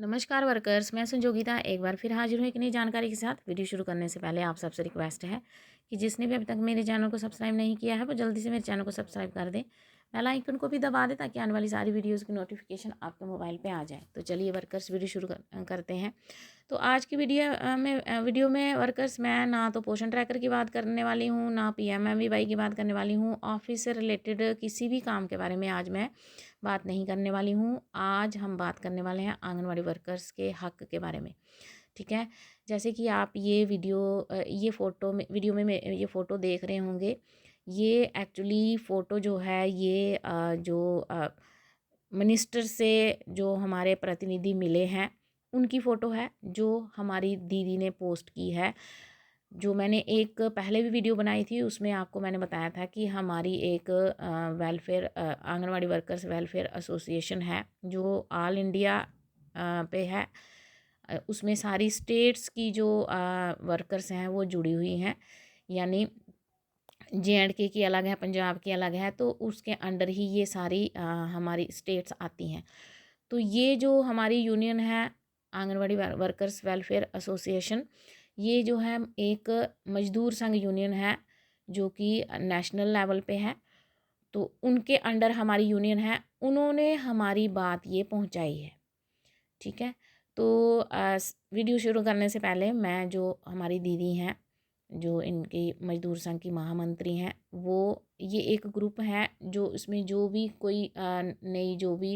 नमस्कार वर्कर्स, मैं संजोगिता एक बार फिर हाजिर हूँ एक नई जानकारी के साथ। वीडियो शुरू करने से पहले आप सबसे रिक्वेस्ट है कि जिसने भी अभी तक मेरे चैनल को सब्सक्राइब नहीं किया है वो जल्दी से मेरे चैनल को सब्सक्राइब कर दें, बेल आइकन को भी दबा दें ताकि आने वाली सारी वीडियोज़ की नोटिफिकेशन आपके मोबाइल पर आ जाए। तो चलिए वर्कर्स, वीडियो शुरू करते हैं। तो आज की वीडियो में वर्कर्स, मैं ना तो पोषण ट्रैकर की बात करने वाली हूँ, ना PMMVY की बात करने वाली हूँ, ऑफिस से रिलेटेड किसी भी काम के बारे में आज मैं बात नहीं करने वाली हूँ। आज हम बात करने वाले हैं आंगनवाड़ी वर्कर्स के हक के बारे में। ठीक है। जैसे कि आप ये वीडियो में ये फ़ोटो देख रहे होंगे। ये एक्चुअली फ़ोटो जो है ये मिनिस्टर से जो हमारे प्रतिनिधि मिले हैं उनकी फ़ोटो है, जो हमारी दीदी ने पोस्ट की है। जो मैंने एक पहले भी वीडियो बनाई थी उसमें आपको मैंने बताया था कि हमारी एक आंगनवाड़ी वर्कर्स वेलफेयर एसोसिएशन है जो ऑल इंडिया पे है। उसमें सारी स्टेट्स की जो वर्कर्स हैं वो जुड़ी हुई हैं। यानी JNK की अलग है, पंजाब की अलग है, तो उसके अंडर ही ये सारी हमारी स्टेट्स आती हैं। तो ये जो हमारी यूनियन है आंगनवाड़ी वर्कर्स वेलफेयर एसोसिएशन, ये जो है एक मजदूर संघ यूनियन है जो कि नेशनल लेवल पे है। तो उनके अंडर हमारी यूनियन है, उन्होंने हमारी बात ये पहुंचाई है। ठीक है। तो वीडियो शुरू करने से पहले मैं, जो हमारी दीदी हैं, जो इनकी मजदूर संघ की महामंत्री हैं, वो ये एक ग्रुप है जो इसमें जो भी कोई नई जो भी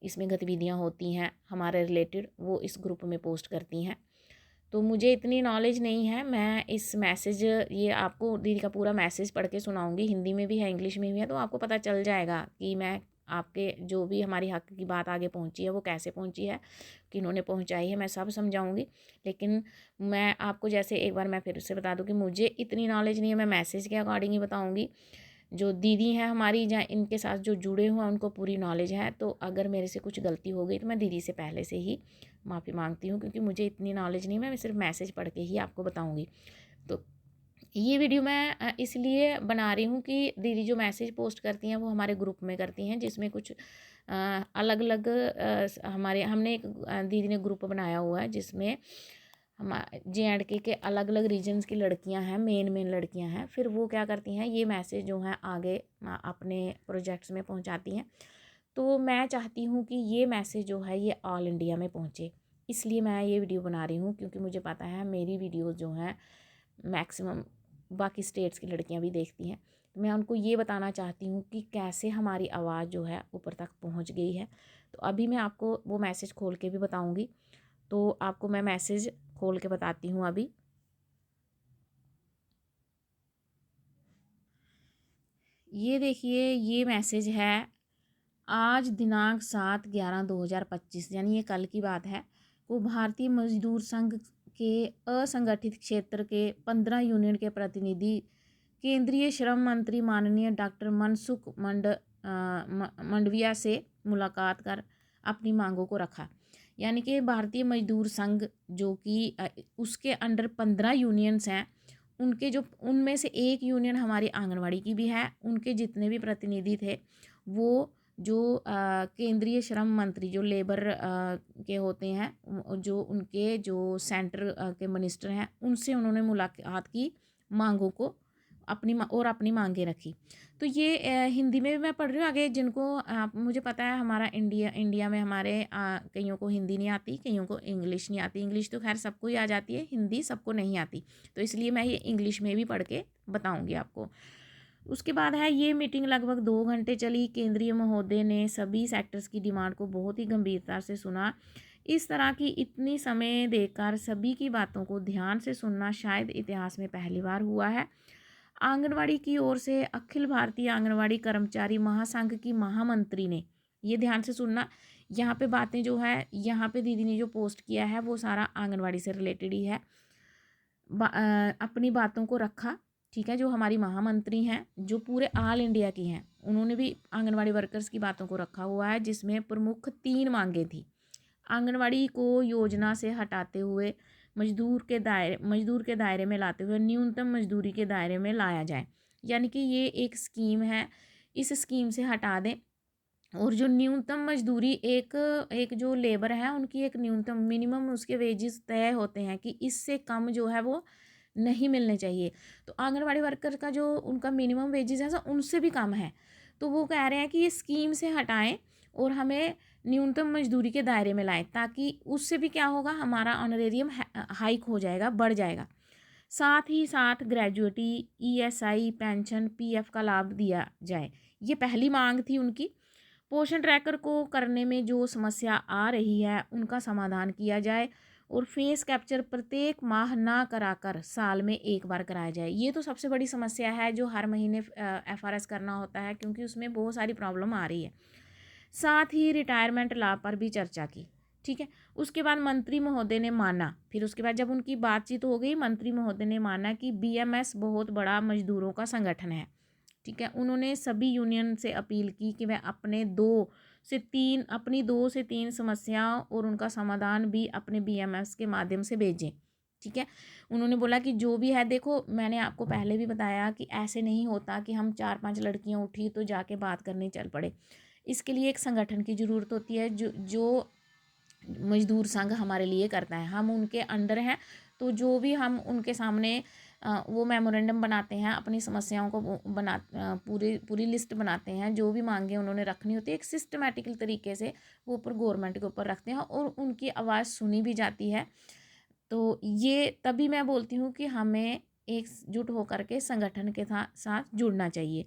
इसमें गतिविधियां होती हैं हमारे रिलेटेड, वो इस ग्रुप में पोस्ट करती हैं। तो मुझे इतनी नॉलेज नहीं है। मैं इस मैसेज, ये आपको दीदी का पूरा मैसेज पढ़ के सुनाऊंगी। हिंदी में भी है, इंग्लिश में भी है, तो आपको पता चल जाएगा कि मैं आपके जो भी हमारी हक की बात आगे पहुंची है वो कैसे पहुंची है, किन्होंने पहुंचाई है, मैं सब समझाऊंगी। लेकिन मैं आपको जैसे एक बार मैं फिर से बता दूं कि मुझे इतनी नॉलेज नहीं है, मैं मैसेज के अकॉर्डिंग ही बताऊंगी। जो दीदी हैं हमारी, जहाँ इनके साथ जो जुड़े हुए हैं उनको पूरी नॉलेज है। तो अगर मेरे से कुछ गलती हो गई तो मैं दीदी से पहले से ही माफ़ी मांगती हूँ, क्योंकि मुझे इतनी नॉलेज नहीं है। मैं सिर्फ मैसेज पढ़ के ही आपको बताऊँगी। तो ये वीडियो मैं इसलिए बना रही हूँ कि दीदी जो मैसेज पोस्ट करती हैं वो हमारे ग्रुप में करती हैं, जिसमें कुछ अलग अलग हमारे हमने एक दीदी ने ग्रुप बनाया हुआ है जिसमें हम JNK के अलग अलग रीजन्स की लड़कियां हैं, मेन लड़कियां हैं। फिर वो क्या करती हैं, ये मैसेज जो है आगे अपने प्रोजेक्ट्स में पहुंचाती हैं। तो मैं चाहती हूँ कि ये मैसेज जो है ये ऑल इंडिया में पहुँचे, इसलिए मैं ये वीडियो बना रही हूँ। क्योंकि मुझे पता है मेरी वीडियोज़ जो हैं मैक्सिमम बाकी स्टेट्स की लड़कियां भी देखती हैं। तो मैं उनको ये बताना चाहती हूँ कि कैसे हमारी आवाज़ जो है ऊपर तक पहुँच गई है। तो अभी मैं आपको वो मैसेज खोल के भी बताऊँगी। तो आपको मैं मैसेज खोल के बताती हूँ अभी। ये देखिए, ये मैसेज है आज दिनांक 7/11/2025, यानी ये कल की बात है। वो भारतीय मजदूर संघ के असंगठित क्षेत्र के 15 यूनियन के प्रतिनिधि केंद्रीय श्रम मंत्री माननीय डॉक्टर मंडविया से मुलाकात कर अपनी मांगों को रखा। यानी कि भारतीय मजदूर संघ जो कि उसके अंडर 15 यूनियंस हैं, उनके जो उनमें से एक यूनियन हमारी आंगनवाड़ी की भी है। उनके जितने भी प्रतिनिधि थे वो जो केंद्रीय श्रम मंत्री जो लेबर के होते हैं, जो उनके जो सेंटर के मिनिस्टर हैं, उनसे उन्होंने मुलाकात की, मांगों को अपनी मांगे रखी। तो ये हिंदी में भी मैं पढ़ रही हूँ आगे। जिनको मुझे पता है हमारा इंडिया में हमारे कईयों को हिंदी नहीं आती, कईयों को इंग्लिश नहीं आती। इंग्लिश तो खैर सबको ही आ जाती है, हिंदी सबको नहीं आती। तो इसलिए मैं ये इंग्लिश में भी पढ़ के बताऊँगी आपको। उसके बाद है, ये मीटिंग लगभग 2 घंटे चली। केंद्रीय महोदय ने सभी सेक्टर्स की डिमांड को बहुत ही गंभीरता से सुना। इस तरह की इतनी समय देकर सभी की बातों को ध्यान से सुनना शायद इतिहास में पहली बार हुआ है। आंगनवाड़ी की ओर से अखिल भारतीय आंगनवाड़ी कर्मचारी महासंघ की महामंत्री ने, ये ध्यान से सुनना, यहाँ पे बातें जो है, यहाँ पे दीदी ने जो पोस्ट किया है वो सारा आंगनवाड़ी से रिलेटेड ही है। अपनी बातों को रखा। ठीक है। जो हमारी महामंत्री हैं जो पूरे ऑल इंडिया की हैं, उन्होंने भी आंगनवाड़ी वर्कर्स की बातों को रखा हुआ है, जिसमें प्रमुख 3 मांगें थी। आंगनवाड़ी को योजना से हटाते हुए मजदूर के दायरे में लाते हुए न्यूनतम मजदूरी के दायरे में लाया जाए। यानी कि ये एक स्कीम है, इस स्कीम से हटा दें। और जो न्यूनतम मजदूरी एक एक जो लेबर है उनकी एक न्यूनतम मिनिमम उसके वेजेस तय होते हैं कि इससे कम जो है वो नहीं मिलने चाहिए। तो आंगनवाड़ी वर्कर का जो उनका मिनिमम वेजेस है उनसे भी कम है। तो वो कह रहे हैं कि ये स्कीम से हटाएं और हमें न्यूनतम मजदूरी के दायरे में लाएं, ताकि उससे भी क्या होगा, हमारा ऑनरेरियम हाइक हो जाएगा, बढ़ जाएगा। साथ ही साथ ग्रेजुएटी, ईएसआई, पेंशन, पीएफ का लाभ दिया जाए। ये पहली मांग थी उनकी। पोषण ट्रैकर को करने में जो समस्या आ रही है उनका समाधान किया जाए और फेस कैप्चर प्रत्येक माह ना कराकर साल में एक बार कराया जाए। ये तो सबसे बड़ी समस्या है जो हर महीने एफआरएस करना होता है, क्योंकि उसमें बहुत सारी प्रॉब्लम आ रही है। साथ ही रिटायरमेंट लाभ पर भी चर्चा की। ठीक है, उसके बाद मंत्री महोदय ने माना, फिर उसके बाद जब उनकी बातचीत हो गई, मंत्री महोदय ने माना कि बीएमएस बहुत बड़ा मजदूरों का संगठन है। ठीक है, उन्होंने सभी यूनियन से अपील की कि वह अपनी 2 से 3 समस्याओं और उनका समाधान भी अपने बीएमएस के माध्यम से भेजें। ठीक है, उन्होंने बोला कि जो भी है, देखो मैंने आपको पहले भी बताया कि ऐसे नहीं होता कि हम 4-5 लड़कियां उठी तो जाके बात करने चल पड़े। इसके लिए एक संगठन की ज़रूरत होती है जो मजदूर संघ हमारे लिए करता है। हम उनके अंडर हैं, तो जो भी हम उनके सामने वो मेमोरेंडम बनाते हैं, अपनी समस्याओं को पूरी लिस्ट बनाते हैं, जो भी मांगे उन्होंने रखनी होती है, एक सिस्टमेटिकल तरीके से वो ऊपर गवर्नमेंट के ऊपर रखते हैं और उनकी आवाज़ सुनी भी जाती है। तो ये तभी मैं बोलती हूँ कि हमें एकजुट होकर के संगठन के साथ जुड़ना चाहिए।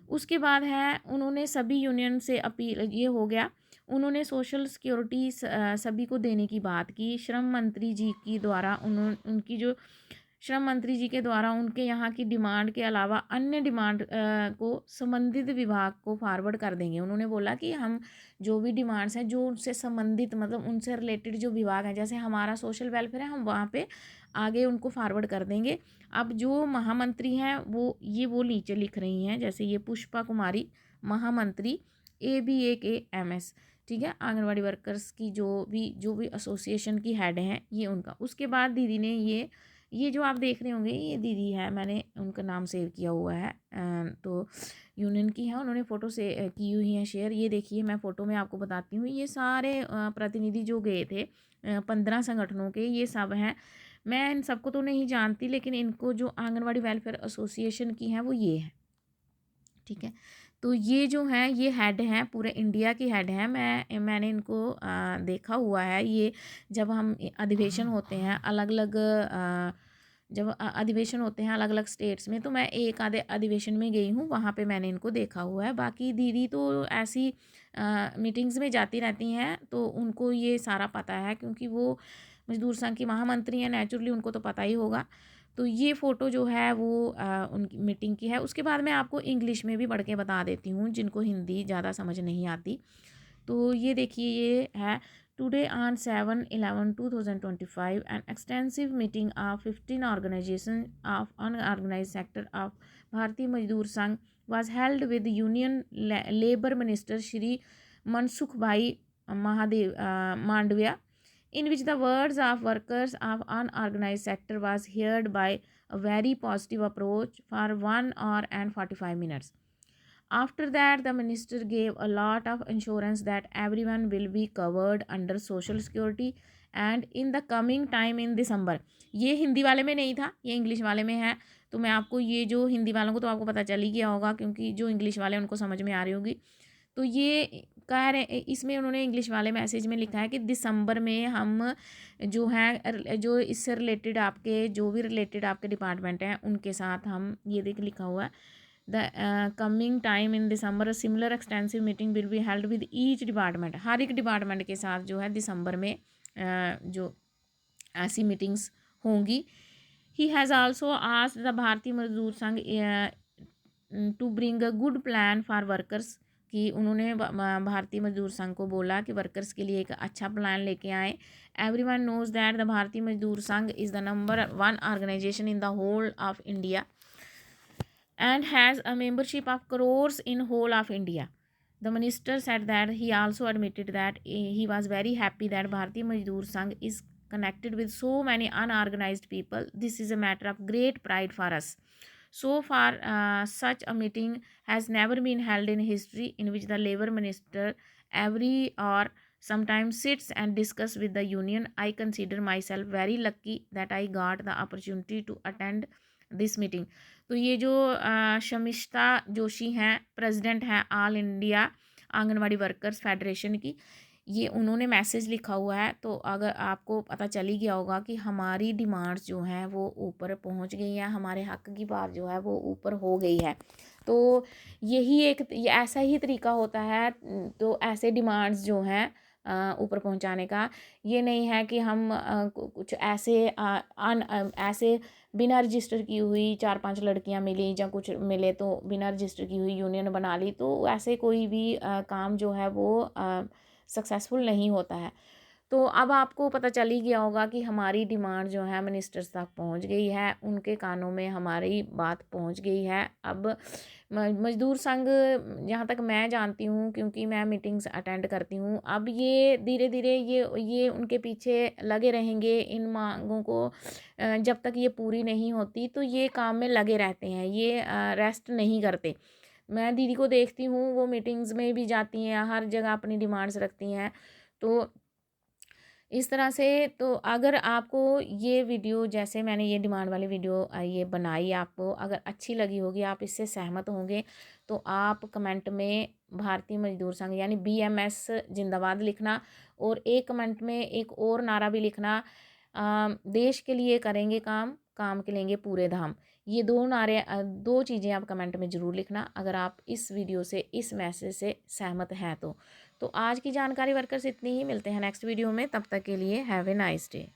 उसके बाद है, उन्होंने सभी यूनियन से अपील, ये हो गया। उन्होंने सोशल सिक्योरिटी सभी को देने की बात की। श्रम मंत्री जी की द्वारा उनकी जो श्रम मंत्री जी के द्वारा उनके यहाँ की डिमांड के अलावा अन्य डिमांड को संबंधित विभाग को फॉरवर्ड कर देंगे। उन्होंने बोला कि हम जो भी डिमांड्स हैं जो उनसे संबंधित, मतलब उनसे रिलेटेड जो विभाग हैं, जैसे हमारा सोशल वेलफेयर है, हम वहाँ पे आगे उनको फॉरवर्ड कर देंगे। अब जो महामंत्री हैं वो नीचे लिख रही हैं, जैसे ये पुष्पा कुमारी महामंत्री ABAKMS। ठीक है, आंगनवाड़ी वर्कर्स की जो भी एसोसिएशन की हेड हैं, ये उनका। उसके बाद दीदी ने ये जो आप देख रहे होंगे, ये दीदी है, मैंने उनका नाम सेव किया हुआ है। तो यूनियन की है, उन्होंने फ़ोटो से की हुई है शेयर। ये देखिए, मैं फ़ोटो में आपको बताती हूँ। ये सारे प्रतिनिधि जो गए थे 15 संगठनों के, ये सब हैं। मैं इन सबको तो नहीं जानती, लेकिन इनको जो आंगनवाड़ी वेलफेयर एसोसिएशन की है वो ये है। ठीक है, तो ये जो हैं ये हेड हैं, पूरे इंडिया की हेड हैं। मैंने इनको देखा हुआ है। ये जब हम अधिवेशन होते हैं अलग अलग जब अधिवेशन होते हैं अलग अलग स्टेट्स में, तो मैं एक आधे अधिवेशन में गई हूँ, वहाँ पे मैंने इनको देखा हुआ है। बाकी दीदी तो ऐसी मीटिंग्स में जाती रहती हैं, तो उनको ये सारा पता है, क्योंकि वो मजदूर संघ की महामंत्री हैं, नेचुरली उनको तो पता ही होगा। तो ये फ़ोटो जो है वो उनकी मीटिंग की है। उसके बाद मैं आपको इंग्लिश में भी पढ़ के बता देती हूँ, जिनको हिंदी ज़्यादा समझ नहीं आती। तो ये देखिए, ये है, today on 7/11/2025 an extensive meeting of 15 organisation of unorganised sector of Bharatiya Mazdoor Sangh was held with union labour minister Shri Mansukh bhai Mandaviya, in which the words of workers of unorganized sector was heard by a very positive approach for 1 hour and 45 minutes. After that, the minister gave a lot of assurance that everyone will be covered under social security and in the coming time in December. ये हिंदी वाले में नहीं था, ये English वाले में है। तो मैं आपको ये जो हिंदी वालों को तो आपको पता चल ही गया होगा, क्योंकि जो इंग्लिश वाले उनको समझ में आ रही होगी। तो ये कह रहे, इसमें उन्होंने इंग्लिश वाले मैसेज में लिखा है कि दिसंबर में हम जो है, जो इससे रिलेटेड आपके जो भी रिलेटेड आपके डिपार्टमेंट हैं उनके साथ हम, ये देख लिखा हुआ है, the coming time in December similar extensive meeting will be held with each department. हर एक डिपार्टमेंट के साथ जो है दिसंबर में जो ऐसी मीटिंग्स होंगी। He has also asked the Bharatiya Mazdoor Sangh to bring a good plan for workers, कि उन्होंने भारतीय मजदूर संघ को बोला कि वर्कर्स के लिए एक अच्छा प्लान लेके आए। Everyone knows that the Bharatiya Mazdoor Sangh is the number 1 organisation in the whole of India and has a membership of crores in whole of India. The minister said that he also admitted that he was very happy that Bharatiya Mazdoor Sangh is connected with so many unorganized people. This is a matter of great pride for us. So far, such a meeting has never been held in history in which the labor minister every or sometimes sits and discuss with the union. I consider myself very lucky that I got the opportunity to attend this meeting. तो ये जो शमिष्ठा जोशी हैं, president हैं all India anganwadi workers federation की, ये उन्होंने message लिखा हुआ है। तो अगर आपको पता चल ही गया होगा कि हमारी डिमांड्स जो हैं वो ऊपर पहुंच गई हैं, हमारे हक की बात जो है वो ऊपर हो गई है। तो यही एक ऐसा ही तरीका होता है। तो ऐसे डिमांड्स जो हैं ऊपर पहुंचाने का, ये नहीं है कि हम कुछ ऐसे ऐसे बिना रजिस्टर की हुई 4-5 लड़कियां मिली या कुछ मिले तो बिना रजिस्टर की हुई यूनियन बना ली, तो ऐसे कोई भी काम जो है वो सक्सेसफुल नहीं होता है। तो अब आपको पता चल ही गया होगा कि हमारी डिमांड जो है मिनिस्टर्स तक पहुंच गई है, उनके कानों में हमारी बात पहुंच गई है। अब मज़दूर संघ, जहाँ तक मैं जानती हूँ क्योंकि मैं मीटिंग्स अटेंड करती हूँ, अब ये धीरे धीरे ये उनके पीछे लगे रहेंगे इन मांगों को। जब तक ये पूरी नहीं होती तो ये काम में लगे रहते हैं, ये रेस्ट नहीं करते। मैं दीदी को देखती हूँ, वो मीटिंग्स में भी जाती हैं, हर जगह अपनी डिमांड्स रखती हैं। तो इस तरह से, तो अगर आपको ये वीडियो, जैसे मैंने ये डिमांड वाली वीडियो ये बनाई, आपको अगर अच्छी लगी होगी, आप इससे सहमत होंगे, तो आप कमेंट में भारतीय मजदूर संघ यानी बीएमएस जिंदाबाद लिखना, और एक कमेंट में एक और नारा भी लिखना, देश के लिए करेंगे काम, काम के लेंगे पूरे धाम। ये दो नारे, दो चीज़ें आप कमेंट में ज़रूर लिखना अगर आप इस वीडियो से, इस मैसेज से सहमत हैं तो। आज की जानकारी वर्कर्स इतनी ही, मिलते हैं नेक्स्ट वीडियो में, तब तक के लिए हैव ए नाइस डे।